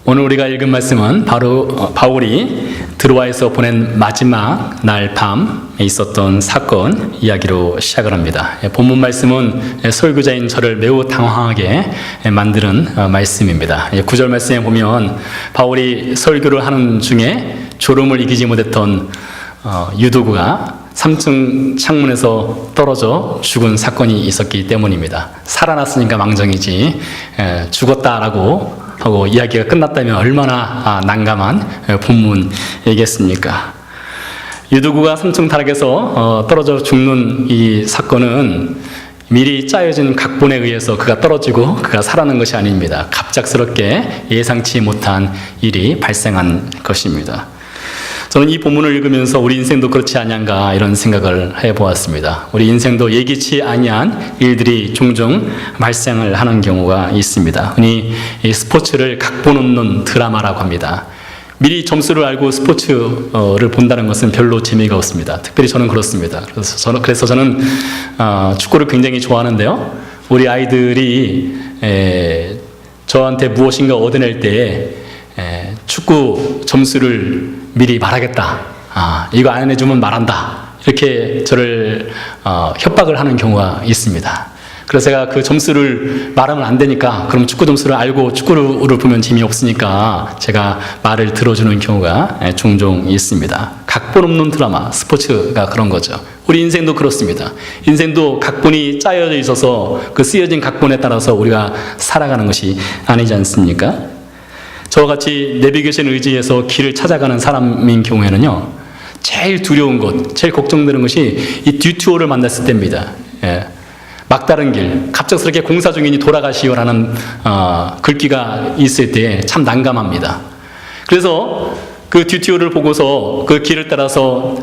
오늘 우리가 읽은 말씀은 바로 바울이 드로아에서 보낸 마지막 날 밤에 있었던 사건 이야기로 시작을 합니다. 본문 말씀은 설교자인 저를 매우 당황하게 만드는 말씀입니다. 9절 말씀에 보면 바울이 설교를 하는 중에 졸음을 이기지 못했던 유도구가 3층 창문에서 떨어져 죽은 사건이 있었기 때문입니다. 살아났으니까 망정이지 죽었다라고 하고 이야기가 끝났다면 얼마나 난감한 본문이겠습니까? 유도구가 3층 타락에서 떨어져 죽는 이 사건은 미리 짜여진 각본에 의해서 그가 떨어지고 그가 살아난 것이 아닙니다. 갑작스럽게 예상치 못한 일이 발생한 것입니다. 저는 이 본문을 읽으면서 우리 인생도 그렇지 아니한가 이런 생각을 해보았습니다. 우리 인생도 예기치 아니한 일들이 종종 발생을 하는 경우가 있습니다. 흔히 이 스포츠를 각본 없는 드라마라고 합니다. 미리 점수를 알고 스포츠를 본다는 것은 별로 재미가 없습니다. 특별히 저는 그렇습니다. 그래서 저는 축구를 굉장히 좋아하는데요. 우리 아이들이 저한테 무엇인가 얻어낼 때 축구 점수를 미리 말하겠다. 이거 안 해주면 말한다. 이렇게 저를 협박을 하는 경우가 있습니다. 그래서 제가 그 점수를 말하면 안 되니까 그럼 축구 점수를 알고 축구를 보면 재미없으니까 제가 말을 들어주는 경우가 종종 있습니다. 각본 없는 드라마, 스포츠가 그런 거죠. 우리 인생도 그렇습니다. 인생도 각본이 짜여져 있어서 그 쓰여진 각본에 따라서 우리가 살아가는 것이 아니지 않습니까? 저와 같이 내비게이션 의지에서 길을 찾아가는 사람인 경우에는요, 제일 두려운 것, 제일 걱정되는 것이 이 듀투어를 만났을 때입니다. 막다른 길, 갑작스럽게 공사 중이니 돌아가시오라는 글귀가 있을 때 참 난감합니다. 그래서 그 듀투어를 보고서 그 길을 따라서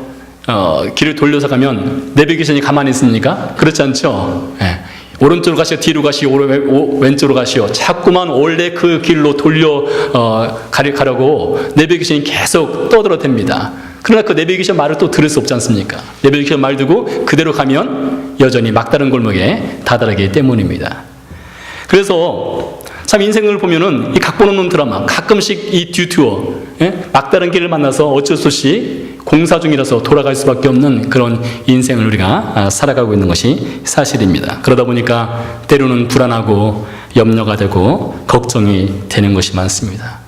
길을 돌려서 가면 내비게이션이 가만히 있습니까? 그렇지 않죠? 오른쪽으로 가시오, 뒤로 가시오, 왼쪽으로 가시오. 자꾸만 원래 그 길로 돌려 가려고 내비게이션이 계속 떠들어댑니다. 그러나 그 내비게이션 말을 또 들을 수 없지 않습니까? 내비게이션 말 듣고 그대로 가면 여전히 막다른 골목에 다다르기 때문입니다. 그래서 참 인생을 보면은 이 각본 없는 드라마, 가끔씩 이 듀투어, 막다른 길을 만나서 어쩔 수 없이 공사 중이라서 돌아갈 수밖에 없는 그런 인생을 우리가 살아가고 있는 것이 사실입니다. 그러다 보니까 때로는 불안하고 염려가 되고 걱정이 되는 것이 많습니다.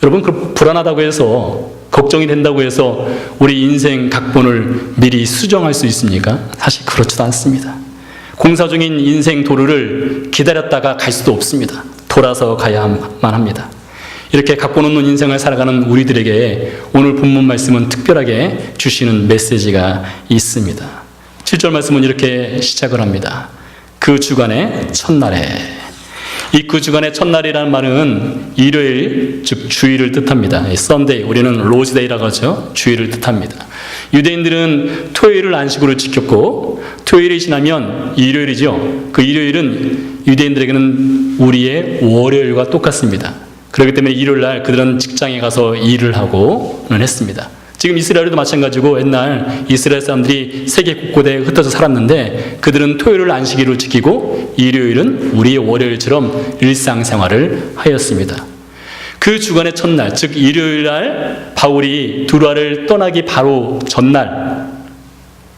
여러분, 그 불안하다고 해서 걱정이 된다고 해서 우리 인생 각본을 미리 수정할 수 있습니까? 사실 그렇지도 않습니다. 공사 중인 인생 도로를 기다렸다가 갈 수도 없습니다. 돌아서 가야만 합니다. 이렇게 각본 없는 인생을 살아가는 우리들에게 오늘 본문 말씀은 특별하게 주시는 메시지가 있습니다. 7절 말씀은 이렇게 시작을 합니다. 그 주간의 첫날에. 이 그 주간의 첫날이라는 말은 일요일, 즉 주일을 뜻합니다. Sunday, 우리는 로즈데이라고 하죠. 주일을 뜻합니다. 유대인들은 토요일을 안식으로 지켰고 토요일이 지나면 일요일이죠. 그 일요일은 유대인들에게는 우리의 월요일과 똑같습니다. 그렇기 때문에 일요일 날 그들은 직장에 가서 일을 하고는 했습니다. 지금 이스라엘도 마찬가지고 옛날 이스라엘 사람들이 세계 곳곳에 흩어져 살았는데 그들은 토요일을 안식일로 지키고 일요일은 우리의 월요일처럼 일상생활을 하였습니다. 그 주간의 첫날, 즉 일요일 날 바울이 드로아를 떠나기 바로 전날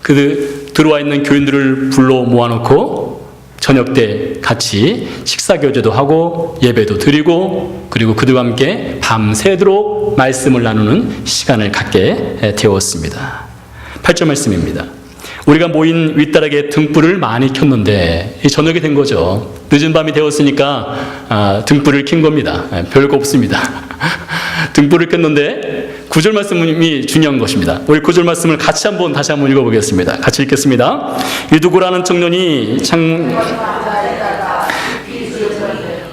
그 드로아에 있는 교인들을 불러 모아놓고 저녁 때 같이 식사교제도 하고 예배도 드리고 그리고 그들과 함께 밤새도록 말씀을 나누는 시간을 갖게 되었습니다. 8절 말씀입니다. 우리가 모인 윗다락에 등불을 많이 켰는데 저녁이 된 거죠. 늦은 밤이 되었으니까 등불을 킨 겁니다. 별거 없습니다. 등불을 켰는데 9절 말씀이 중요한 것입니다. 우리 9절 말씀을 다시 한번 읽어보겠습니다. 같이 읽겠습니다. 유두구라는 청년이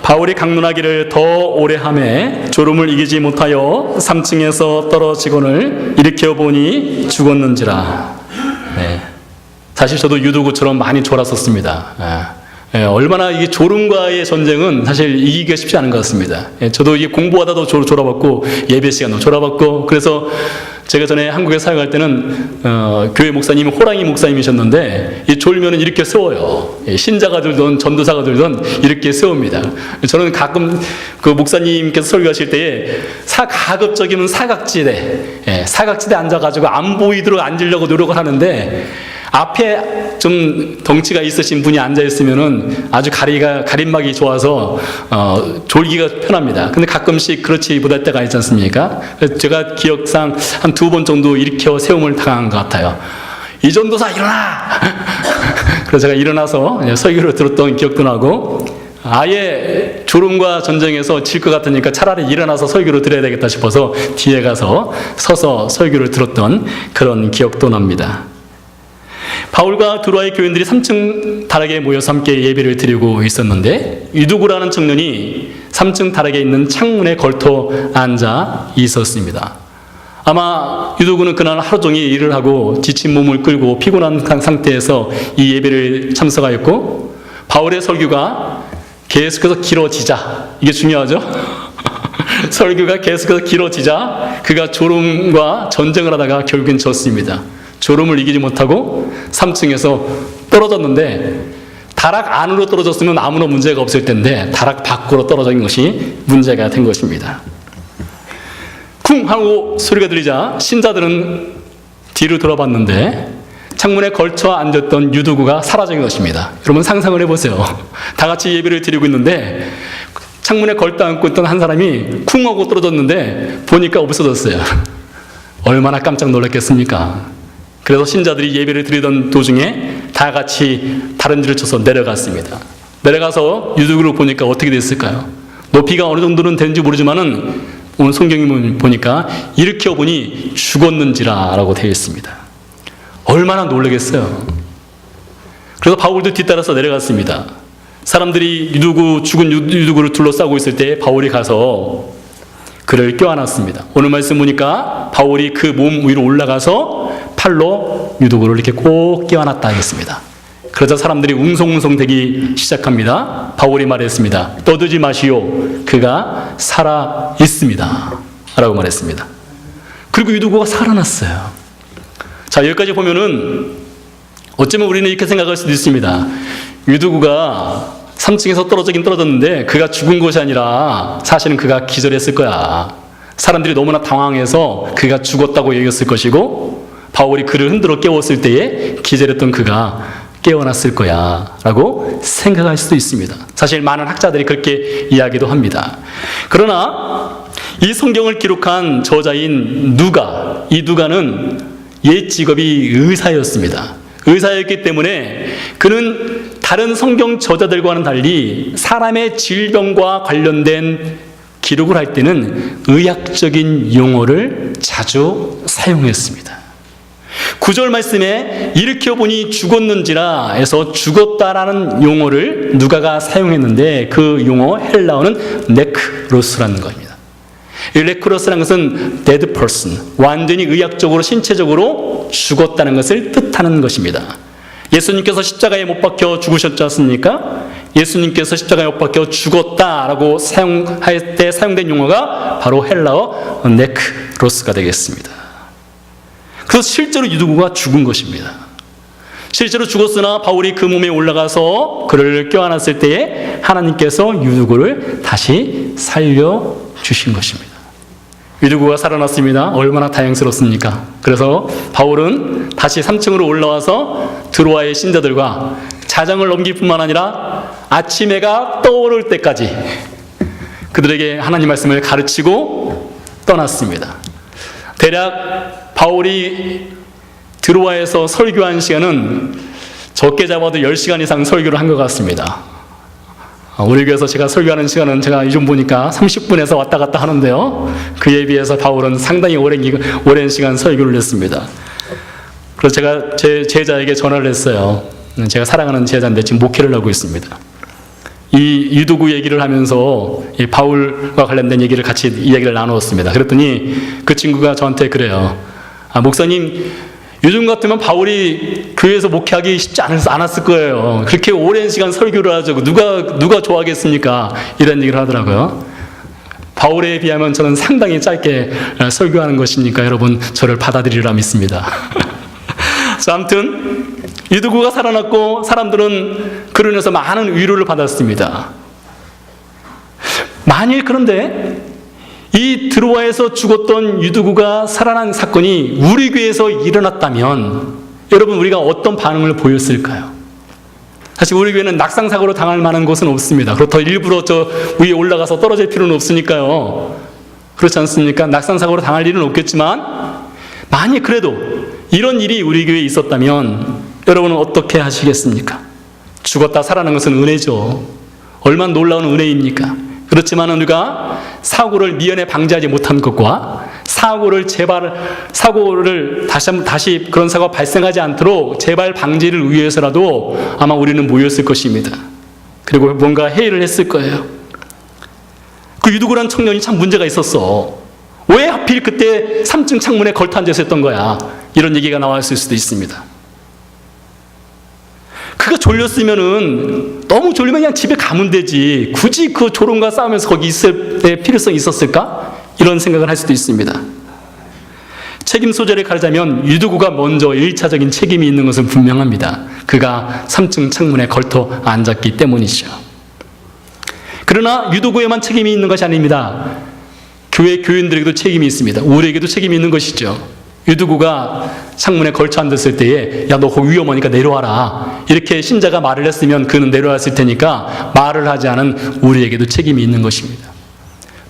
바울이 강론하기를 더 오래 하매 졸음을 이기지 못하여 3층에서 떨어지거늘 일으켜보니 죽었는지라. 네. 사실 저도 유두구처럼 많이 졸았었습니다. 얼마나 이 졸음과의 전쟁은 사실 이기기가 쉽지 않은 것 같습니다. 저도 이게 공부하다도 졸아봤고 예배 시간도 졸아봤고 그래서 제가 전에 한국에 사역할 때는 교회 목사님이 호랑이 목사님이셨는데 이 졸면은 이렇게 세워요. 신자가 들던 전도사가 들던 이렇게 세웁니다. 저는 가끔 그 목사님께서 설교하실 때에 가급적이면 사각지대 앉아가지고 안 보이도록 앉으려고 노력을 하는데 앞에 좀 덩치가 있으신 분이 앉아 있으면은 아주 가림막이 좋아서 졸기가 편합니다. 근데 가끔씩 그렇지 못할 때가 있지 않습니까? 제가 기억상 한 2번 정도 일으켜 세움을 당한 것 같아요. 이전도사 일어나! 그래서 제가 일어나서 설교를 들었던 기억도 나고, 아예 졸음과 전쟁에서 질 것 같으니까 차라리 일어나서 설교를 드려야 되겠다 싶어서 뒤에 가서 서서 설교를 들었던 그런 기억도 납니다. 바울과 드로아의 교인들이 3층 다락에 모여서 함께 예배를 드리고 있었는데 유두구라는 청년이 3층 다락에 있는 창문에 걸터 앉아 있었습니다. 아마 유두구는 그날 하루 종일 일을 하고 지친 몸을 끌고 피곤한 상태에서 이 예배를 참석하였고, 바울의 설교가 계속해서 길어지자, 이게 중요하죠? 설교가 계속해서 길어지자 그가 졸음과 전쟁을 하다가 결국엔 졌습니다. 졸음을 이기지 못하고 3층에서 떨어졌는데, 다락 안으로 떨어졌으면 아무런 문제가 없을 텐데 다락 밖으로 떨어진 것이 문제가 된 것입니다. 쿵 하고 소리가 들리자 신자들은 뒤를 돌아봤는데 창문에 걸쳐 앉았던 유두구가 사라진 것입니다. 여러분 상상을 해보세요. 다 같이 예배를 드리고 있는데 창문에 걸터 앉고 있던 한 사람이 쿵 하고 떨어졌는데 보니까 없어졌어요. 얼마나 깜짝 놀랐겠습니까? 그래서 신자들이 예배를 드리던 도중에 다 같이 다른 길을 쳐서 내려갔습니다. 내려가서 유두구를 보니까 어떻게 됐을까요? 높이가 어느 정도는 되는지 모르지만은 오늘 성경을 보니까 일으켜 보니 죽었는지라 라고 되어 있습니다. 얼마나 놀라겠어요. 그래서 바울도 뒤따라서 내려갔습니다. 사람들이 죽은 유두구를 둘러싸고 있을 때 바울이 가서 그를 껴안았습니다. 오늘 말씀 보니까 바울이 그 몸 위로 올라가서 팔로 유두구를 이렇게 꼭 껴안았다 하겠습니다. 그러자 사람들이 웅성웅성 대기 시작합니다. 바울이 말했습니다. 떠들지 마시오. 그가 살아 있습니다. 라고 말했습니다. 그리고 유두구가 살아났어요. 자, 여기까지 보면은 어쩌면 우리는 이렇게 생각할 수도 있습니다. 유두구가 3층에서 떨어지긴 떨어졌는데 그가 죽은 것이 아니라 사실은 그가 기절했을 거야. 사람들이 너무나 당황해서 그가 죽었다고 여겼을 것이고, 바울이 그를 흔들어 깨웠을 때에 기절했던 그가 깨어났을 거야 라고 생각할 수도 있습니다. 사실 많은 학자들이 그렇게 이야기도 합니다. 그러나 이 성경을 기록한 저자인 누가, 이 누가는 옛 직업이 의사였습니다. 의사였기 때문에 그는 다른 성경 저자들과는 달리 사람의 질병과 관련된 기록을 할 때는 의학적인 용어를 자주 사용했습니다. 9절 말씀에 일으켜 보니 죽었는지라 해서 죽었다라는 용어를 누가가 사용했는데 그 용어 헬라어는 네크로스라는 겁니다. 이 네크로스라는 것은 dead person, 완전히 의학적으로 신체적으로 죽었다는 것을 뜻하는 것입니다. 예수님께서 십자가에 못 박혀 죽으셨지 않습니까? 예수님께서 십자가에 못 박혀 죽었다라고 사용할 때 사용된 용어가 바로 헬라어 네크로스가 되겠습니다. 그래서 실제로 유두구가 죽은 것입니다. 실제로 죽었으나 바울이 그 몸에 올라가서 그를 껴안았을 때에 하나님께서 유두구를 다시 살려주신 것입니다. 유두구가 살아났습니다. 얼마나 다행스럽습니까? 그래서 바울은 다시 3층으로 올라와서 드로아의 신자들과 자정을 넘길 뿐만 아니라 아침 해가 떠오를 때까지 그들에게 하나님 말씀을 가르치고 떠났습니다. 대략 바울이 드로아에서 설교한 시간은 적게 잡아도 10시간 이상 설교를 한 것 같습니다. 우리 교회에서 제가 설교하는 시간은 제가 요즘 보니까 30분에서 왔다 갔다 하는데요. 그에 비해서 바울은 상당히 오랜 시간 설교를 했습니다. 그래서 제가 제 제자에게 전화를 했어요. 제가 사랑하는 제자인데 지금 목회를 하고 있습니다. 이 유두구 얘기를 하면서 이 바울과 관련된 얘기를 같이 이야기를 나누었습니다. 그랬더니 그 친구가 저한테 그래요. 목사님, 요즘 같으면 바울이 교회에서 목회하기 쉽지 않았을 거예요. 그렇게 오랜 시간 설교를 하자고 누가 좋아하겠습니까? 이런 얘기를 하더라고요. 바울에 비하면 저는 상당히 짧게 설교하는 것이니까 여러분 저를 받아들이리라 믿습니다. 자, 아무튼 유두구가 살아났고 사람들은 그로 인해서 많은 위로를 받았습니다. 만일 그런데 이 드로아에서 죽었던 유두구가 살아난 사건이 우리 교회에서 일어났다면 여러분 우리가 어떤 반응을 보였을까요? 사실 우리 교회는 낙상사고로 당할 만한 곳은 없습니다. 그렇다고 일부러 저 위에 올라가서 떨어질 필요는 없으니까요. 그렇지 않습니까? 낙상사고로 당할 일은 없겠지만 만약 그래도 이런 일이 우리 교회에 있었다면 여러분은 어떻게 하시겠습니까? 죽었다 살아난 것은 은혜죠. 얼마나 놀라운 은혜입니까? 그렇지만 우리가 사고를 미연에 방지하지 못한 것과 사고를 다시 그런 사고가 발생하지 않도록 재발 방지를 위해서라도 아마 우리는 모였을 것입니다. 그리고 뭔가 회의를 했을 거예요. 그 유두구란 청년이 참 문제가 있었어. 왜 하필 그때 3층 창문에 걸터 앉아서 했던 거야? 이런 얘기가 나왔을 수도 있습니다. 그가 졸렸으면은 너무 졸리면 그냥 집에 가면 되지. 굳이 그 조롱과 싸우면서 거기 있을 필요성이 있었을까? 이런 생각을 할 수도 있습니다. 책임 소재를 가르자면 유두구가 먼저 1차적인 책임이 있는 것은 분명합니다. 그가 3층 창문에 걸터 앉았기 때문이죠. 그러나 유두구에만 책임이 있는 것이 아닙니다. 교회 교인들에게도 책임이 있습니다. 우리에게도 책임이 있는 것이죠. 유두구가 창문에 걸쳐 앉았을 때에 야, 너 거기 위험하니까 내려와라. 이렇게 신자가 말을 했으면 그는 내려왔을 테니까 말을 하지 않은 우리에게도 책임이 있는 것입니다.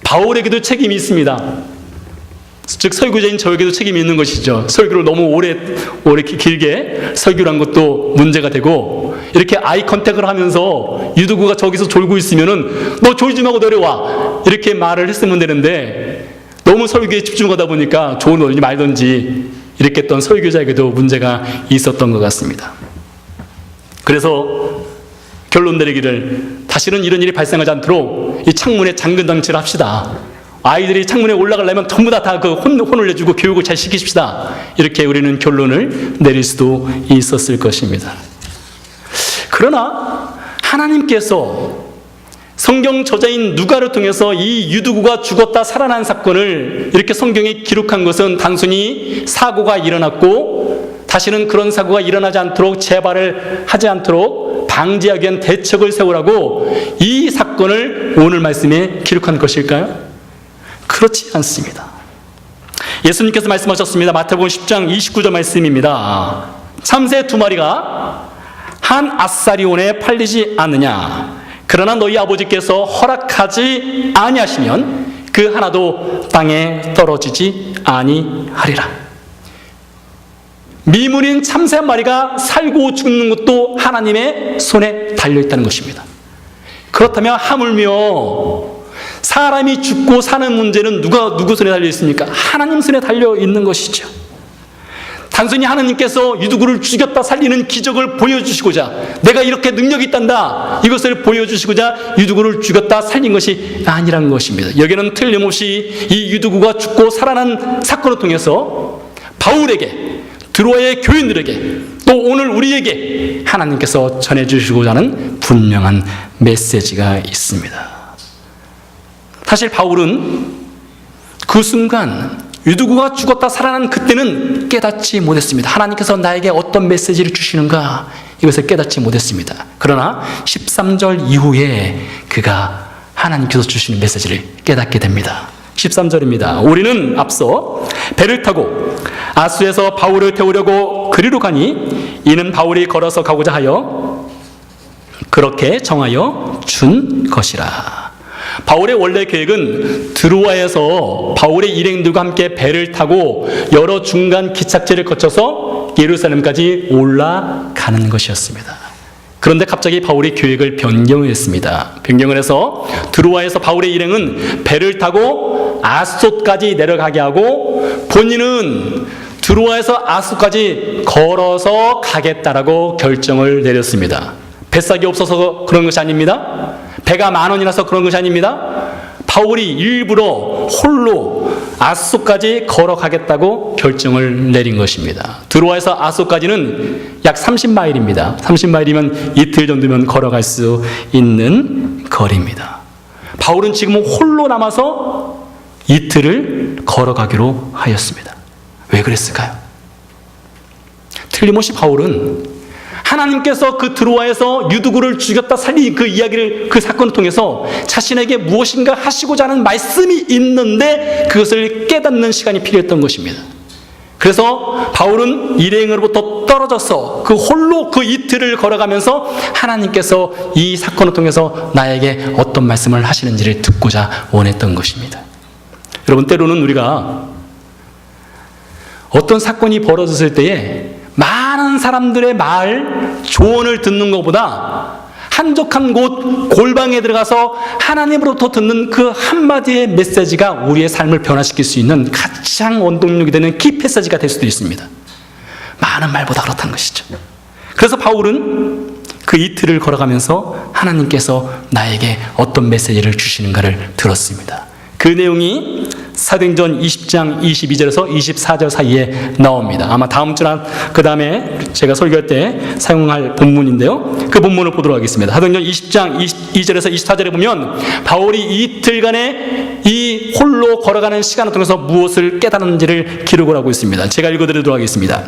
바울에게도 책임이 있습니다. 즉 설교자인 저에게도 책임이 있는 것이죠. 설교를 너무 오래 길게 설교를 한 것도 문제가 되고 이렇게 아이 컨택을 하면서 유두구가 저기서 졸고 있으면은 너 졸지 말고 내려와. 이렇게 말을 했으면 되는데 너무 설교에 집중하다 보니까 좋은 어른이 말든지 이렇게 했던 설교자에게도 문제가 있었던 것 같습니다. 그래서 결론 내리기를 다시는 이런 일이 발생하지 않도록 이 창문에 잠근 장치를 합시다. 아이들이 창문에 올라가려면 전부 다 그 혼을 내주고 교육을 잘 시키십시다. 이렇게 우리는 결론을 내릴 수도 있었을 것입니다. 그러나 하나님께서 성경 저자인 누가를 통해서 이 유두구가 죽었다 살아난 사건을 이렇게 성경에 기록한 것은 단순히 사고가 일어났고 다시는 그런 사고가 일어나지 않도록 재발을 하지 않도록 방지하기 위한 대책을 세우라고 이 사건을 오늘 말씀에 기록한 것일까요? 그렇지 않습니다. 예수님께서 말씀하셨습니다. 마태복음 10장 29절 말씀입니다. 참새 2마리가 한 아사리온에 팔리지 않느냐? 그러나 너희 아버지께서 허락하지 아니하시면 그 하나도 땅에 떨어지지 아니하리라. 미문인 참새 한 마리가 살고 죽는 것도 하나님의 손에 달려있다는 것입니다. 그렇다면 하물며 사람이 죽고 사는 문제는 누구 손에 달려있습니까? 하나님 손에 달려있는 것이죠. 단순히 하나님께서 유두구를 죽였다 살리는 기적을 보여주시고자 내가 이렇게 능력이 있단다 이것을 보여주시고자 유두구를 죽였다 살린 것이 아니라는 것입니다. 여기는 틀림없이 이 유두구가 죽고 살아난 사건을 통해서 바울에게 드로아의 교인들에게 또 오늘 우리에게 하나님께서 전해주시고자 하는 분명한 메시지가 있습니다. 사실 바울은 그 순간 유두구가 죽었다 살아난 그때는 깨닫지 못했습니다. 하나님께서 나에게 어떤 메시지를 주시는가 이것을 깨닫지 못했습니다. 그러나 13절 이후에 그가 하나님께서 주시는 메시지를 깨닫게 됩니다. 13절입니다. 우리는 앞서 배를 타고 아수에서 바울을 태우려고 그리로 가니 이는 바울이 걸어서 가고자 하여 그렇게 정하여 준 것이라. 바울의 원래 계획은 드로아에서 바울의 일행들과 함께 배를 타고 여러 중간 기착지를 거쳐서 예루살렘까지 올라가는 것이었습니다. 그런데 갑자기 바울이 계획을 변경했습니다. 변경을 해서 드로아에서 바울의 일행은 배를 타고 아소까지 내려가게 하고 본인은 드로아에서 아소까지 걸어서 가겠다라고 결정을 내렸습니다. 뱃삭이 없어서 그런 것이 아닙니다. 배가 10,000원이라서 그런 것이 아닙니다. 바울이 일부러 홀로 아소까지 걸어가겠다고 결정을 내린 것입니다. 드로아에서 아소까지는 약 30마일입니다. 30마일이면 이틀 정도면 걸어갈 수 있는 거리입니다. 바울은 지금 홀로 남아서 이틀을 걸어가기로 하였습니다. 왜 그랬을까요? 틀림없이 바울은 하나님께서 그 드로아에서 유두구를 죽였다 살린 그 이야기를, 그 사건을 통해서 자신에게 무엇인가 하시고자 하는 말씀이 있는데 그것을 깨닫는 시간이 필요했던 것입니다. 그래서 바울은 일행으로부터 떨어져서 그 홀로 그 이틀을 걸어가면서 하나님께서 이 사건을 통해서 나에게 어떤 말씀을 하시는지를 듣고자 원했던 것입니다. 여러분, 때로는 우리가 어떤 사건이 벌어졌을 때에 많은 사람들의 말, 조언을 듣는 것보다 한적한 곳 골방에 들어가서 하나님으로부터 듣는 그 한마디의 메시지가 우리의 삶을 변화시킬 수 있는 가장 원동력이 되는 키 패시지가 될 수도 있습니다. 많은 말보다 그렇다는 것이죠. 그래서 바울은 그 이틀을 걸어가면서 하나님께서 나에게 어떤 메시지를 주시는가를 들었습니다. 그 내용이 사도행전 20장 22절에서 24절 사이에 나옵니다. 아마 다음 주나 그 다음에 제가 설교할 때 사용할 본문인데요. 그 본문을 보도록 하겠습니다. 사도행전 20장 22절에서 24절에 보면 바울이 이틀간의 이 홀로 걸어가는 시간을 통해서 무엇을 깨달았는지를 기록을 하고 있습니다. 제가 읽어드리도록 하겠습니다.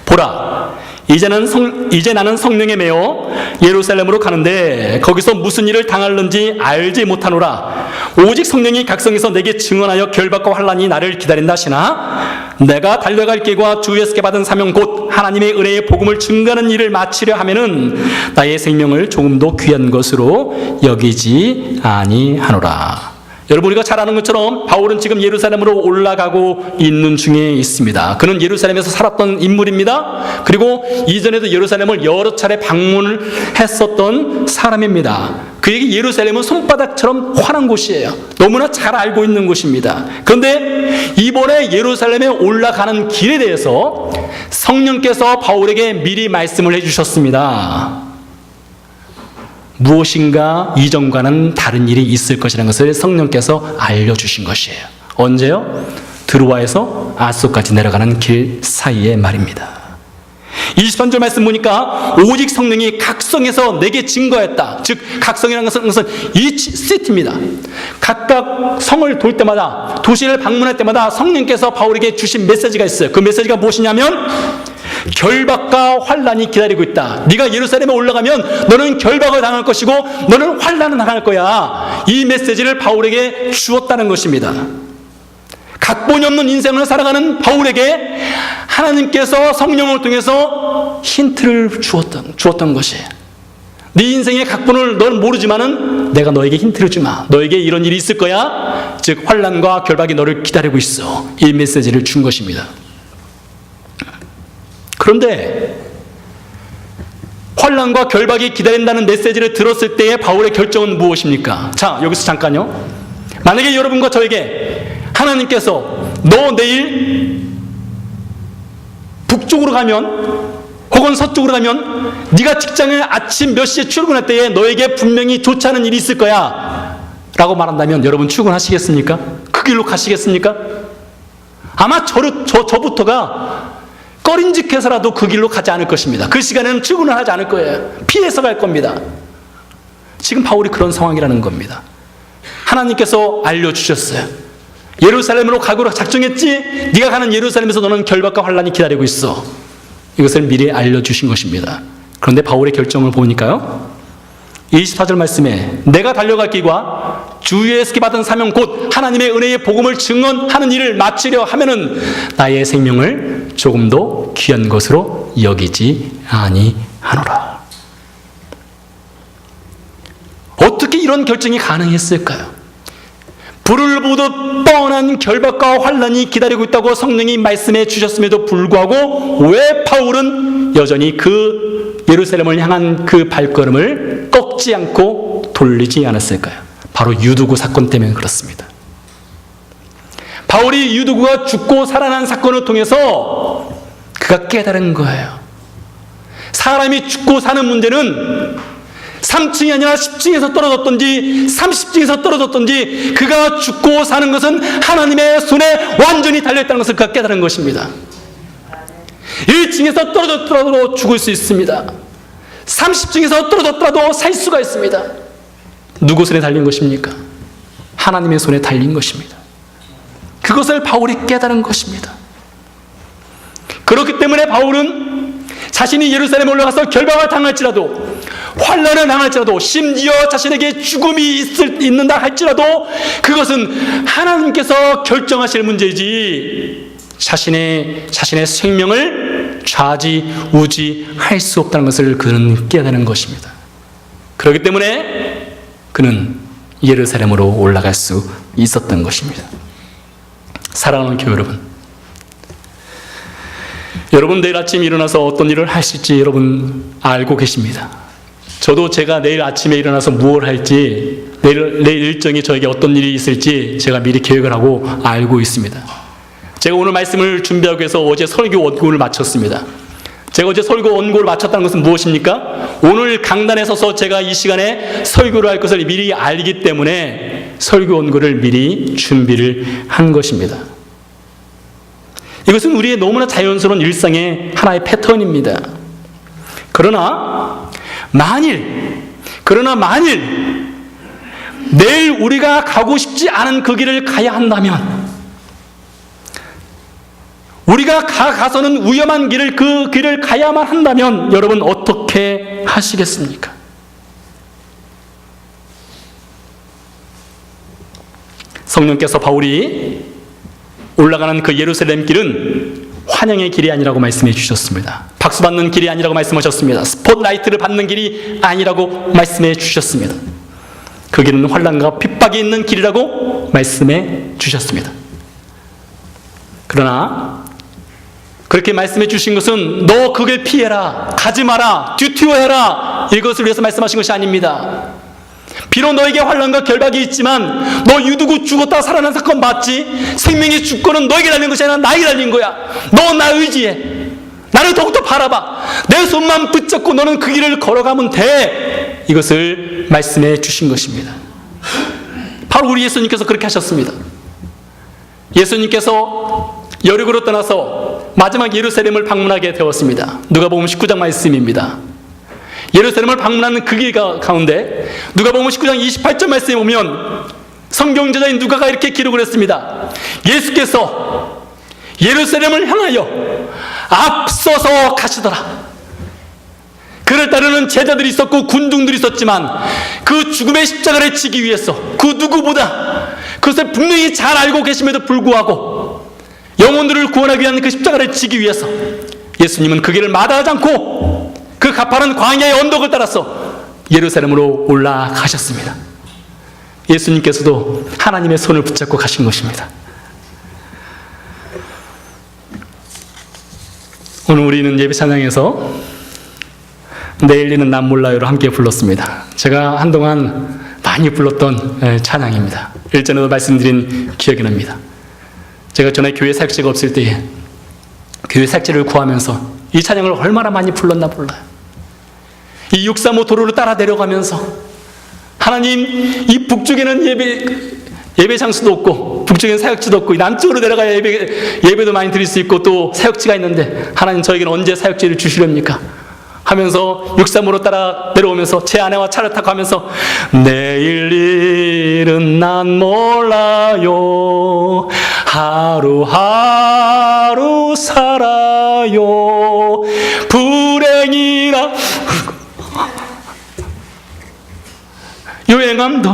보라, 이제 나는 성령에 매여 예루살렘으로 가는데 거기서 무슨 일을 당할는지 알지 못하노라. 오직 성령이 각성해서 내게 증언하여 결박과 환난이 나를 기다린다 하시나 내가 달려갈 길과 주 예수께 받은 사명 곧 하나님의 은혜의 복음을 증거하는 일을 마치려 하면은 나의 생명을 조금도 귀한 것으로 여기지 아니하노라. 여러분, 우리가 잘 아는 것처럼 바울은 지금 예루살렘으로 올라가고 있는 중에 있습니다. 그는 예루살렘에서 살았던 인물입니다. 그리고 이전에도 예루살렘을 여러 차례 방문을 했었던 사람입니다. 그에게 예루살렘은 손바닥처럼 환한 곳이에요. 너무나 잘 알고 있는 곳입니다. 그런데 이번에 예루살렘에 올라가는 길에 대해서 성령께서 바울에게 미리 말씀을 해주셨습니다. 무엇인가 이전과는 다른 일이 있을 것이라는 것을 성령께서 알려주신 것이에요. 언제요? 드로아에서 아소까지 내려가는 길 사이의 말입니다. 23절 말씀 보니까 오직 성령이 각성해서 내게 증거했다. 즉 각성이라는 것은 each city입니다. 각각 성을 돌 때마다, 도시를 방문할 때마다 성령께서 바울에게 주신 메시지가 있어요. 그 메시지가 무엇이냐면 결박과 환난이 기다리고 있다. 네가 예루살렘에 올라가면 너는 결박을 당할 것이고 너는 환난을 당할 거야. 이 메시지를 바울에게 주었다는 것입니다. 각본이 없는 인생을 살아가는 바울에게 하나님께서 성령을 통해서 힌트를 주었던 것이에요. 네 인생의 각본을 넌 모르지만은 내가 너에게 힌트를 주마. 너에게 이런 일이 있을 거야. 즉 환난과 결박이 너를 기다리고 있어. 이 메시지를 준 것입니다. 그런데 환난과 결박이 기다린다는 메시지를 들었을 때의 바울의 결정은 무엇입니까? 자, 여기서 잠깐요. 만약에 여러분과 저에게 하나님께서 너 내일 북쪽으로 가면 혹은 서쪽으로 가면 네가 직장에 아침 몇 시에 출근할 때에 너에게 분명히 좋지 않은 일이 있을 거야 라고 말한다면 여러분 출근하시겠습니까? 그 길로 가시겠습니까? 아마 저부터가 꺼림직해서라도 그 길로 가지 않을 것입니다. 그 시간에는 출근을 하지 않을 거예요. 피해서 갈 겁니다. 지금 바울이 그런 상황이라는 겁니다. 하나님께서 알려주셨어요. 예루살렘으로 가기로 작정했지? 네가 가는 예루살렘에서 너는 결박과 환난이 기다리고 있어. 이것을 미리 알려주신 것입니다. 그런데 바울의 결정을 보니까요, 24절 말씀에 내가 달려갈 길과 주 예수께 받은 사명 곧 하나님의 은혜의 복음을 증언하는 일을 마치려 하면은 나의 생명을 조금도 귀한 것으로 여기지 아니하노라. 어떻게 이런 결정이 가능했을까요? 불을 보듯 뻔한 결박과 환난이 기다리고 있다고 성령이 말씀해 주셨음에도 불구하고 왜 바울은 여전히 그 예루살렘을 향한 그 발걸음을 꺾지 않고 돌리지 않았을까요? 바로 유두구 사건 때문에 그렇습니다. 바울이 유두구가 죽고 살아난 사건을 통해서 그가 깨달은 거예요. 사람이 죽고 사는 문제는 3층이 아니라 10층에서 떨어졌던지 30층에서 떨어졌던지 그가 죽고 사는 것은 하나님의 손에 완전히 달려있다는 것을 그가 깨달은 것입니다. 1층에서 떨어졌더라도 죽을 수 있습니다. 30층에서 떨어졌더라도 살 수가 있습니다. 누구 손에 달린 것입니까? 하나님의 손에 달린 것입니다. 그것을 바울이 깨달은 것입니다. 그렇기 때문에 바울은 자신이 예루살렘에 올라가서 결박을 당할지라도, 환난을 당할지라도, 심지어 자신에게 죽음이 있는다 할지라도 그것은 하나님께서 결정하실 문제이지 자신의 생명을 좌지우지할 수 없다는 것을 그는 깨달은 것입니다. 그렇기 때문에 그는 예루살렘으로 올라갈 수 있었던 것입니다. 사랑하는 교회 여러분, 내일 아침 일어나서 어떤 일을 하실지 여러분 알고 계십니다. 저도 제가 내일 아침에 일어나서 무엇을 할지, 내일 일정이 저에게 어떤 일이 있을지 제가 미리 계획을 하고 알고 있습니다. 제가 오늘 말씀을 준비하기 위해서 어제 설교 원고를 마쳤습니다. 제가 어제 설교 원고를 마쳤다는 것은 무엇입니까? 오늘 강단에 서서 제가 이 시간에 설교를 할 것을 미리 알기 때문에 설교 원고를 미리 준비를 한 것입니다. 이것은 우리의 너무나 자연스러운 일상의 하나의 패턴입니다. 그러나 만일 내일 우리가 가고 싶지 않은 그 길을 가야 한다면, 우리가 가서는 위험한 그 길을 가야만 한다면 여러분 어떻게 하시겠습니까? 성령께서 바울이 올라가는 그 예루살렘 길은 환영의 길이 아니라고 말씀해 주셨습니다. 박수 받는 길이 아니라고 말씀하셨습니다. 스포트라이트를 받는 길이 아니라고 말씀해 주셨습니다. 그 길은 환난과 핍박이 있는 길이라고 말씀해 주셨습니다. 그러나 그렇게 말씀해 주신 것은 너 그 길 피해라, 가지 마라, 뒤튀어해라, 이것을 위해서 말씀하신 것이 아닙니다. 비록 너에게 환난과 결박이 있지만 너 유두고 죽었다 살아난 사건 맞지? 생명의 주권은 너에게 달린 것이 아니라 나에게 달린 거야. 너 나 의지해. 나를 더욱더 바라봐. 내 손만 붙잡고 너는 그 길을 걸어가면 돼. 이것을 말씀해 주신 것입니다. 바로 우리 예수님께서 그렇게 하셨습니다. 예수님께서 여리고로 떠나서 마지막 예루살렘을 방문하게 되었습니다. 누가복음 19장 말씀입니다. 예루살렘을 방문하는 그 길 가운데 누가복음 19장 28절 말씀에 보면 성경저자인 누가가 이렇게 기록을 했습니다. 예수께서 예루살렘을 향하여 앞서서 가시더라. 그를 따르는 제자들이 있었고 군중들이 있었지만 그 죽음의 십자가를 지기 위해서 그 누구보다 그것을 분명히 잘 알고 계심에도 불구하고 영혼들을 구원하기 위한 그 십자가를 지기 위해서 예수님은 그 길을 마다하지 않고 그 가파른 광야의 언덕을 따라서 예루살렘으로 올라가셨습니다. 예수님께서도 하나님의 손을 붙잡고 가신 것입니다. 오늘 우리는 예배 찬양에서 내일 일은 난 몰라요를 함께 불렀습니다. 제가 한동안 많이 불렀던 찬양입니다. 일전에도 말씀드린 기억이 납니다. 제가 전에 교회 사역지가 없을 때에 교회 사역지를 구하면서 이 찬양을 얼마나 많이 불렀나 몰라요. 이 635 도로를 따라 내려가면서 하나님, 이 북쪽에는 예배 장소도 없고 북쪽에는 사역지도 없고 남쪽으로 내려가야 예배도 많이 드릴 수 있고 또 사역지가 있는데 하나님, 저에게는 언제 사역지를 주시렵니까? 하면서 635로 따라 내려오면서 제 아내와 차를 타고 가면서 내일 일은 난 몰라요, 하루하루 살아요, 불행이라 유행함도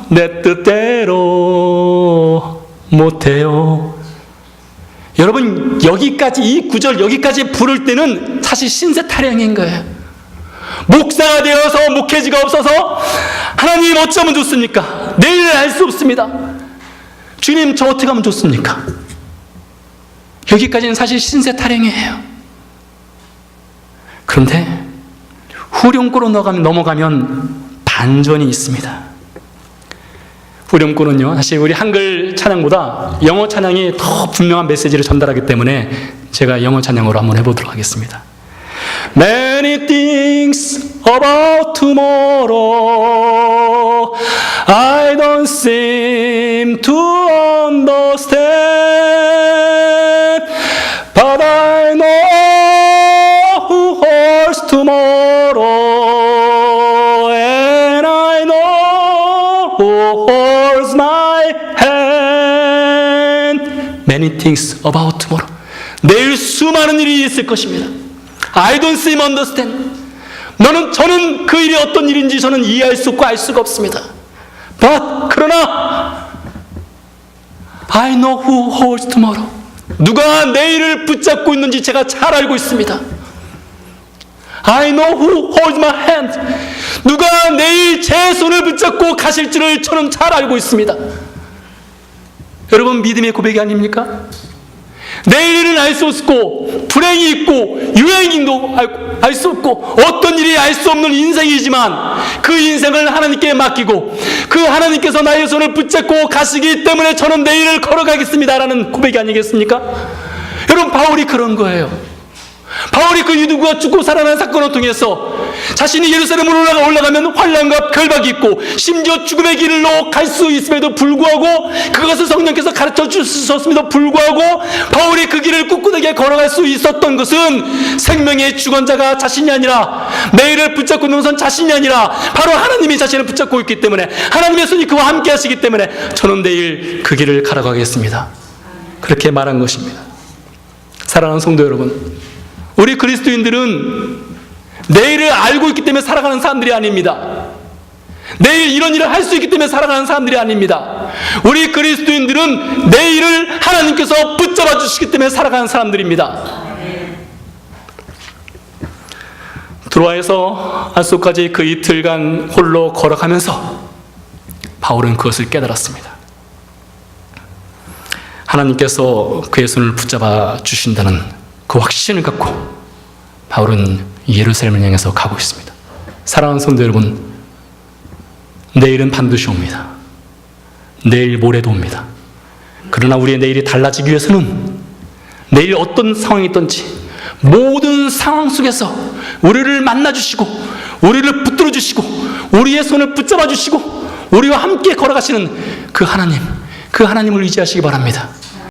내 뜻대로 못해요. 여러분, 여기까지, 이 구절 여기까지 부를 때는 사실 신세 타령인 거예요. 목사가 되어서 목회지가 없어서 하나님 어쩌면 좋습니까? 내일을 알 수 없습니다. 주님, 저 어떻게 하면 좋습니까? 여기까지는 사실 신세 타령이에요. 그런데 후렴구로 넘어가면 반전이 있습니다. 후렴구는요, 사실 우리 한글 찬양보다 영어 찬양이 더 분명한 메시지를 전달하기 때문에 제가 영어 찬양으로 한번 해보도록 하겠습니다. Many things about tomorrow I don't seem to understand, but I know who holds tomorrow, and I know who holds my hand. Many things about tomorrow. 내일 수많은 일이 있을 것입니다. I don't seem understand. 저는 그 일이 어떤 일인지 저는 이해할 수 없고 알 수가 없습니다. But 그러나 I know who holds tomorrow. 누가 내일을 붙잡고 있는지 제가 잘 알고 있습니다. I know who holds my hand. 누가 내일 제 손을 붙잡고 가실지를 저는 잘 알고 있습니다. 여러분, 믿음의 고백이 아닙니까? 내일은 알 수 없고 불행이 있고 유행도 알 수 없고 어떤 일이 알 수 없는 인생이지만 그 인생을 하나님께 맡기고 그 하나님께서 나의 손을 붙잡고 가시기 때문에 저는 내일을 걸어가겠습니다라는 고백이 아니겠습니까? 여러분, 바울이 그런 거예요. 바울이 그 유두가 죽고 살아난 사건을 통해서 자신이 예루살렘으로 올라가면 환난과 결박이 있고 심지어 죽음의 길로 갈 수 있음에도 불구하고 그것을 성령께서 가르쳐 주셨음에도 불구하고 바울이 그 길을 꿋꿋하게 걸어갈 수 있었던 것은 생명의 주권자가 자신이 아니라 내일을 붙잡고 있는 것은 자신이 아니라 바로 하나님이 자신을 붙잡고 있기 때문에 하나님의 손이 그와 함께 하시기 때문에 저는 내일 그 길을 걸어가겠습니다. 그렇게 말한 것입니다. 사랑하는 성도 여러분, 우리 그리스도인들은 내일을 알고 있기 때문에 살아가는 사람들이 아닙니다. 내일 이런 일을 할 수 있기 때문에 살아가는 사람들이 아닙니다. 우리 그리스도인들은 내일을 하나님께서 붙잡아 주시기 때문에 살아가는 사람들입니다. 드로아에서 아소까지 그 이틀간 홀로 걸어가면서 바울은 그것을 깨달았습니다. 하나님께서 그의 손을 붙잡아 주신다는 그 확신을 갖고 바울은 예루살렘을 향해서 가고 있습니다. 사랑하는 성도 여러분, 내일은 반드시 옵니다. 내일 모레도 옵니다. 그러나 우리의 내일이 달라지기 위해서는 내일 어떤 상황이 있든지 모든 상황 속에서 우리를 만나주시고 우리를 붙들어 주시고 우리의 손을 붙잡아 주시고 우리와 함께 걸어가시는 그 하나님을 의지하시기 바랍니다.